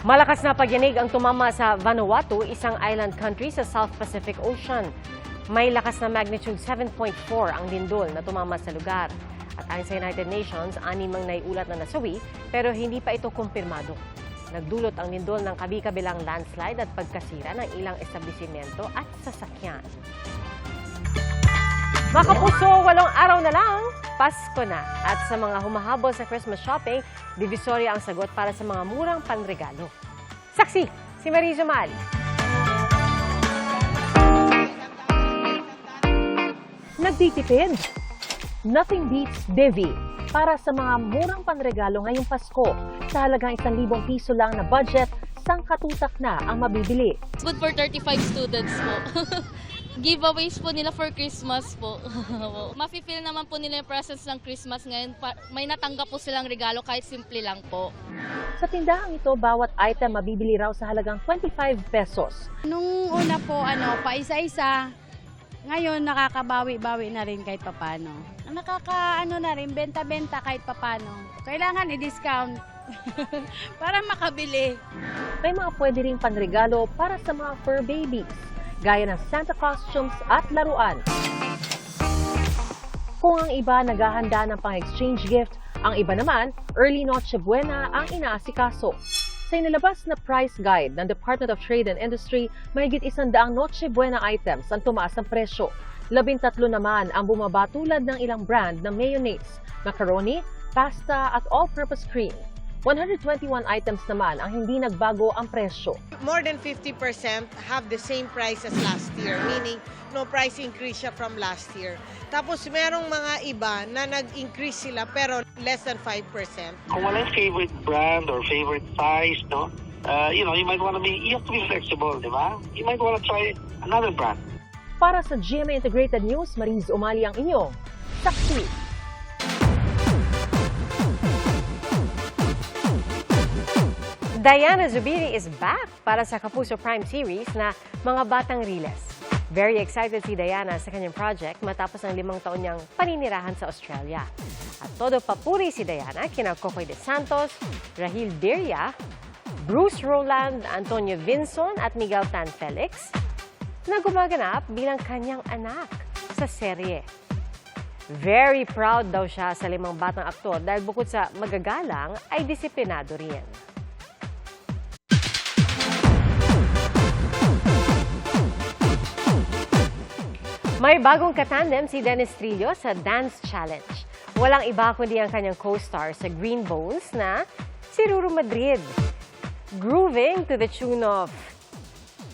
Malakas na pagyanig ang tumama sa Vanuatu, isang island country sa South Pacific Ocean. May lakas na magnitude 7.4 ang lindol na tumama sa lugar. At ayon sa United Nations, 6 ang naiulat na nasawi pero hindi pa ito kumpirmado. Nagdulot ang lindol ng kabi-kabilang landslide at pagkasira ng ilang establisimento at sasakyan. Mga kapuso, 8 araw na lang, Pasko na. At sa mga humahabol sa Christmas shopping, Divisoria ang sagot para sa mga murang panregalo. Saksi, si Marizo Mal. Nagtitipid. Nothing beats Divi para sa mga murang panregalo ngayong Pasko. Sa halagang 1,000 piso lang na budget, sangkatutak na ang mabibili. Good for 35 students po. Giveaways po nila for Christmas po. Mafe-feel naman po nila yung presence ng Christmas ngayon. May natanggap po silang regalo kahit simple lang po. Sa tindahang ito, bawat item mabibili raw sa halagang 25 pesos. Nung una po, pa isa-isa. Ngayon, nakakabawi-bawi na rin kahit papano. Na rin, benta-benta kahit papano. Kailangan i-discount para makabili. May mga pwede ring panregalo para sa mga fur babies, gaya ng Santa costumes at laruan. Kung ang iba naghahanda ng pang-exchange gift, ang iba naman, early Noche Buena ang inaasikaso. Sa inilabas na price guide ng Department of Trade and Industry, mahigit 100 Noche Buena items ang tumaas ng presyo. 13 naman ang bumaba tulad ng ilang brand ng mayonnaise, macaroni, pasta at all-purpose cream. 121 items naman ang hindi nagbago ang presyo. More than 50% have the same price as last year, meaning no price increase siya from last year. Tapos merong mga iba na nag-increase sila pero less than 5%. Kung wala yung favorite brand or favorite size, no? You might want to you have to be flexible, di ba? You might want to try another brand. Para sa GMA Integrated News, Mariz Umali ang inyong saksi. Diana Zubiri is back para sa Kapuso Prime series na Mga Batang Riles. Very excited si Diana sa kanyang project matapos ang 5 taon niyang paninirahan sa Australia. At todo papuri si Diana kina Cocoy de Santos, Rahil Deria, Bruce Roland, Antonio Vinson at Miguel Tan Felix na gumaganap bilang kanyang anak sa serye. Very proud daw siya sa 5 batang aktor dahil bukod sa magagalang ay disiplinado rin. May bagong katandem si Dennis Trillo sa Dance Challenge. Walang iba kundi ang kanyang co-star sa Green Bones na si Ruru Madrid. Grooving to the tune of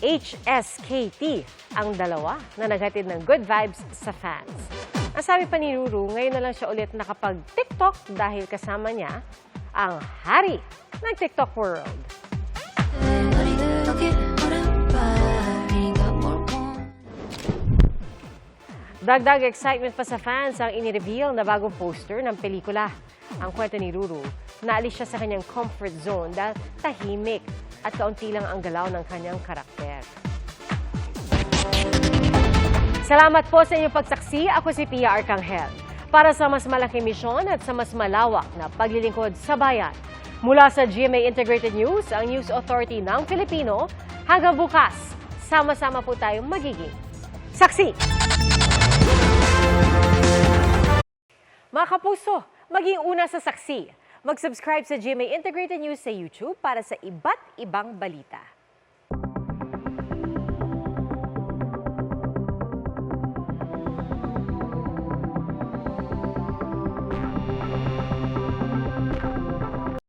HSKT ang dalawa na naghatid ng good vibes sa fans. Ang sabi pa ni Ruru, ngayon na lang siya ulit nakapag-TikTok dahil kasama niya ang hari ng TikTok world. Dagdag excitement pa sa fans ang inireveal na bagong poster ng pelikula. Ang kwento ni Ruru, naalis siya sa kanyang comfort zone dahil tahimik at kaunti lang ang galaw ng kanyang karakter. Salamat po sa inyong pagsaksi. Ako si Pia Arcangel. Para sa mas malaking misyon at sa mas malawak na paglilingkod sa bayan. Mula sa GMA Integrated News, ang News Authority ng Filipino, hanggang bukas, sama-sama po tayong magiging saksi. Mga kapuso, maging una sa saksi. Mag-subscribe sa GMA Integrated News sa YouTube para sa iba't ibang balita.